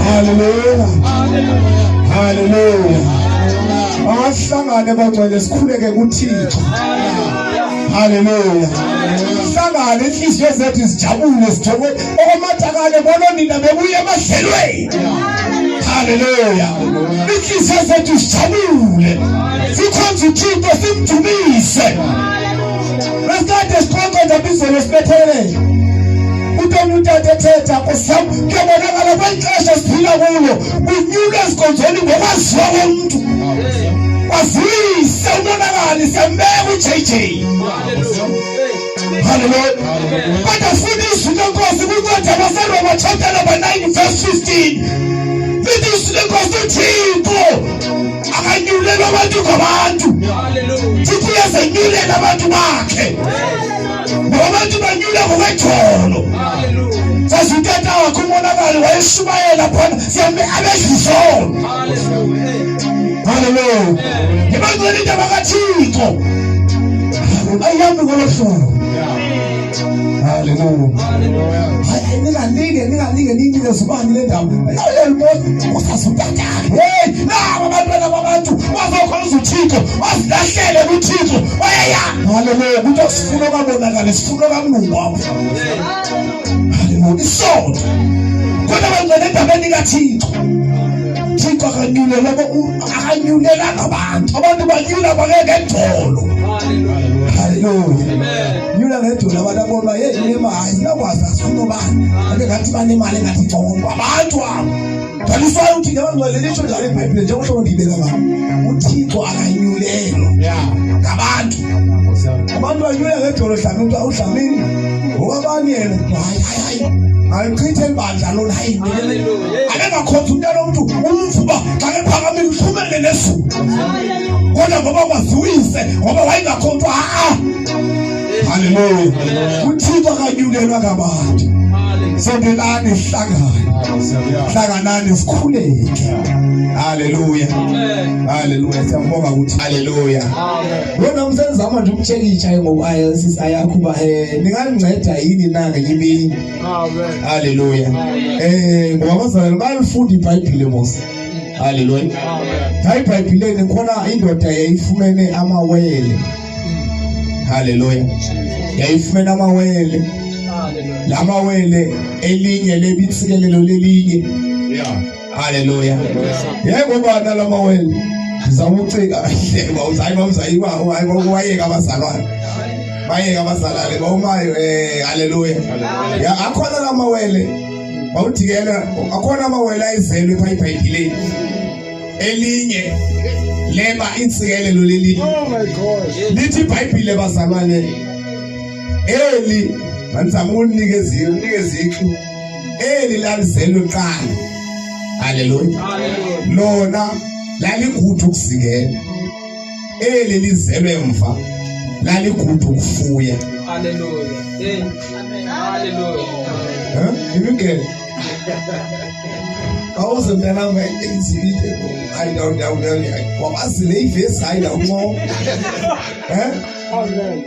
Hallelujah. Hallelujah. Ahlangane bagcwele sikhuleke kuThixo. Hallelujah. Hlangane inhliziyo zethu zijabule sithokoze okumathakane bona nina bebuye emadlelweni. Hallelujah. Inhliziyo zethu zijabule. Sikhonze uThixo simdumise. Lesikade siqoqonda bizolo sibethelele. Umuntu athetha kusam kuyabonakala kwexesha siphila kulo kunyuka esikonzweni ngokwaziwa komuntu kwazise ubonakala sembeka uJJ. Hallelujah. Kodwa futhi izwi lenkosi kwincwadi yabaseRoma chapter number 9 verse 15 lithi izwi lenkosi uThixo akanyulelwa abantu ngabantu. Uthixo uyazenyulela abantu bakhe. Abantu banyule ngokwetholo. Sasithatha wakho umonakalo wayeshumayela khona sihambe abedliso. Hallelujah. Ngibangcwele indaba kaThixo. Ayami ngolohlolo. Hallelujah. Hayi ningalinge ninike zibani le ndaba. Ayelibona usasuthatha. Hey, nabo abantwana babantu bazokhona uThixo, wasilahlele kuThixo. Ayaya. Hallelujah. Ukuthi sifuna ukubonakala, sifuna ukumngqwa. Hallelujah. Isonto. Kodwa bangcwele endabeni kaThixo. Thixo akanyulela abantu. Abantu banyula bangeke ngedolo. Hallelujah. Nyula ngedolo abantu abona hey nemali nakwazi asifuna bani. Ake ngathi banemali ngathi congo. Abantu abo. Ngaliswayo uthi ngabangcwele lisho njalo eBhayibheli njengoba ngibeka ngakho. UThixo akanyulelwa. Ngabantu. Abantu banyula ngedolo hlamini uhlamini. Ngokwabani yena hayi. Ayichithe ibandla lona hayi. Akengakhonza umntana womuntu umvuba xa ephakamile uhlumele nezulu. Kodwa ngoba kwaziwise ngoba wayengakhonzwa Hallelujah. UThixo akanyulelwa ngabantu. Sondelani hlanganani sikhuleke. Hallelujah. Hallelujah. Siyabonga ukuthi hallelujah. Wena msenzama nje ukutshekisha ngoba sisayakhuba ninganceda yini na ngiyibini. Amen. Hallelujah. Ngoba bazalwane bayifunda iBhayibheli mos. Hallelujah. Hayi iBhayibhelini khona indoda yayifumene amawele. Hallelujah. Yayifumene amawele. Lamawele elinye lebithikelelo lelinye. Hallelujah. Yebo bana lamawele ngizawucika kahle uzayibamzayiba wayeka abazalwane. Bayeka abazalwane bawumayo hallelujah. Ya akhona lamawele bawuthikela akhona amawele ayizelwe eBhayibhelini. Elinye leba insikelelo lelinye. Oh my God. Lithi iBhayibheli bazalwane eli manzama unikeza ikhu eli lalizelwe qala. Hallelujah. Lona laligudu ukusikela. Eli lizelwe emva laligudu ukufuya. Hallelujah. Amen. Hallelujah. Imigele. Awuze mntana ngenzibile I don't know wabazile ivesi hayi lawo. Amen.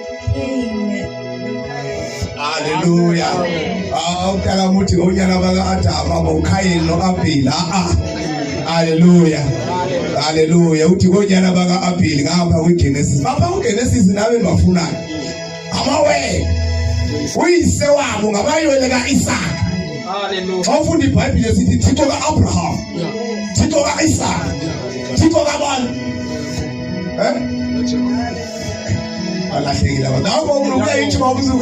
Hallelujah. Utaka muthi onyana baka Adama bawukhayeni noAbheli. Hallelujah. Hallelujah. Uthi onyana baka Abheli ngapha kweGenesis. Bapha kuGenesis nabe bafunana. Amawe. Uyise wabo ngabayole kaIsaka. Hallelujah. Awufunda iBhayibheli sithi Thixo kaAbraham. Thixo kaIsaka. Thixo kabani? Alahlekile abantu. Nawo umuntu uyayithi umuntu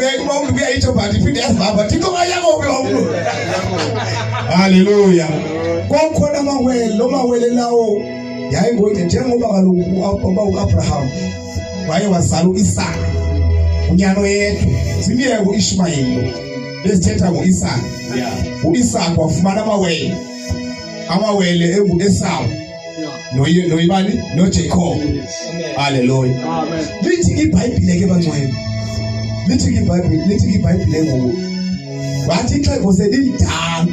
uyayithi bathi phinde yazibaba Thixo kaYakobe umuntu. Hallelujah. Kwakhona amawele lo mawele lawo yayingoyini njengoba kaloku uAbraham waye wazala uIsaka. Unyano yethu simiye uIshmayeli. Lesithetha ngoIsaka. uIsaka wafumana amawele. Amawele enguEsawu. Noyibani noJacob. Hallelujah. Amen. Lithi iBhayibheli ke bangcwele. Lithi iBhayibheli ngoku. Wathi ixhego selidala.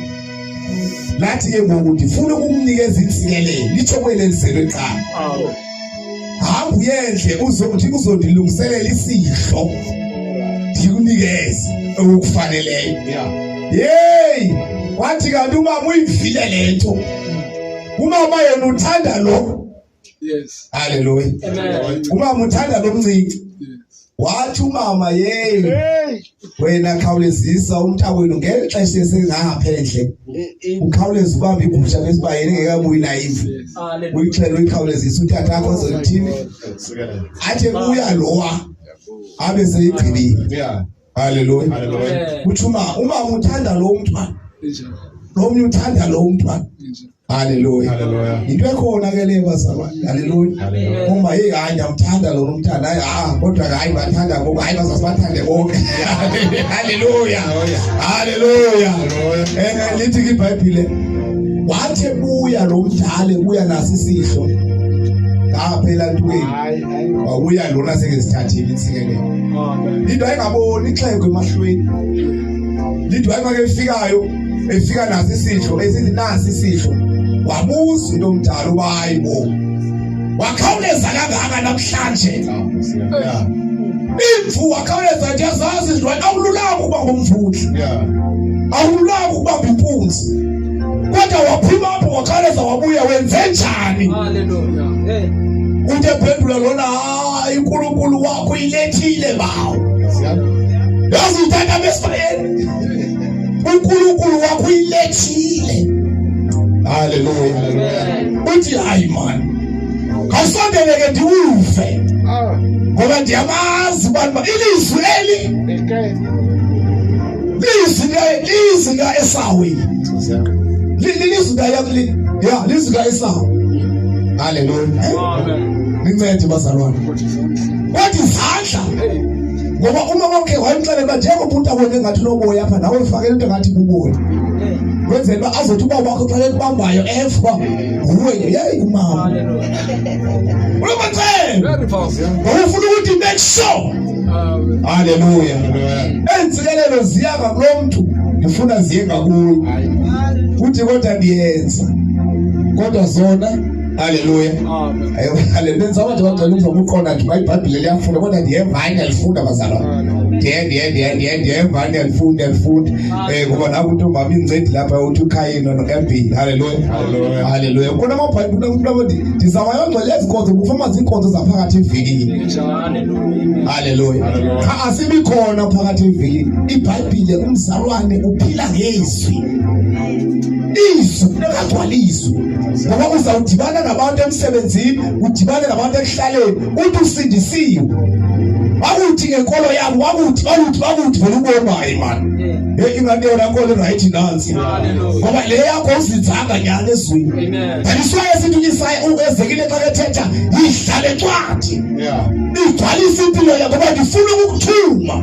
Lathi ke ngoku ndifuna ukumnikeza insikelelo. Litsho kweleliselwe qala. Hamba uyendle uzondilungiselela isidlo. akunikeze okufaneleyo. Hey, wathi kanti umama uyivile lento. Umama yena uthanda lo. Yes. Hallelujah. Amen. Umama uthanda lo mncinci. Wathi umama wena khawulezisa umntaka wenu ngexesha esengaphendle. Ukhawuleza ubamba igusha besibayeni ngekabuyi naive. Uyixhela uyikhawulezisa utata akho zothini. Athi kuya lowa abe seyigcibile. Hallelujah. Uthi umama uthanda lo mntwana. Lo mnye uthanda lo mntwana. Hallelujah. Into ekhona ke le bazalwane. Hallelujah. Uma hayi ndamthanda lo mntana hayi kodwa hayi bathanda ngoba hayi bazabathande bonke. Hallelujah. Hallelujah. Lithi ke iBhayibhile wathi buya lo mdala buya naso isihlo. Ngaphela ntweni. Wabuya lona sekesithathile insikelelo. Into ayingaboni ixhego emahlweni. Lithi ayingake efika naso isihlo esithi nasi isihlo. Wabuza into omdala uba hayibo wakhawuleza kangaka namhlanje. Imvu wakhawuleza nje zazi izilwane awululanga ukuba ngumvundli. Awululanga ukuba impunzi. Kodwa waphuma apho wakhawuleza wabuya wenze njani? Hallelujah. Uthe phendula lona hayi uNkulunkulu wakho ilethile bawo. Yazi uthatha besifayeni. uNkulunkulu wakho ilethile. Hallelujah. Uthi hayi man. Kasondele ke ndiuve. Ngoba ndiyamazi bani ilizwi eli. Lizwi ka Esawu. Lizwi ka yakli. Ya, lizwi ka Esawu. Hallelujah. Amen. Nincede bazalwane. Wathi izandla. Ngoba uma wonke wayemxelela njengoba umuntu abone ngathi noboya apha nawe ufakele into ngathi kuboya. Wenzela azothi uba wakho xa ekubambayo efa nguwe hey umama. Very powerful. Ufuna ukuthi make sure. Hallelujah. Entsikelelo ziya ngakulo muntu ngifuna ziye ngakuwe. Uthi kodwa ndiyenza. Kodwa zona hallelujah. Amen. Hallelujah. Sabathi bagcwele uzokuqonda nje iBhayibhile liyafunda kodwa ndiyeva ngiyalifunda bazalwane. Ndiyeva ngiyalifunda. Ngoba naku untombami incedi lapha uthi uKhayino noEmbili. Hallelujah. Kona amaBhayibhile umuntu ndizama yongcwele izinkonzo kufama izinkonzo zaphakathi evekini. Hallelujah. Asibi khona phakathi evekini. iBhayibhile umzalwane uphila ngezwi. Izwi nekagcwaliswa. Ngoba uzawudibana nabantu emsebenzini, udibane nabantu ekuhlaleni, uthi usindisiwe. Wakuthi ngenkolo yabo, wakuthi vele ubomba hayi man. Ingane yona nkolo right nansi. Ngoba le yakho uzinzanga nyana ezweni. Amen. Baliswaye sithi uYesaya uEzekile xa ethetha ihlale encwadi. Igcwalisa impilo yakho ngoba ngifuna ukukuthuma.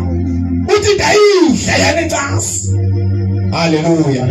Uthi ndayidla yana encasi. Hallelujah.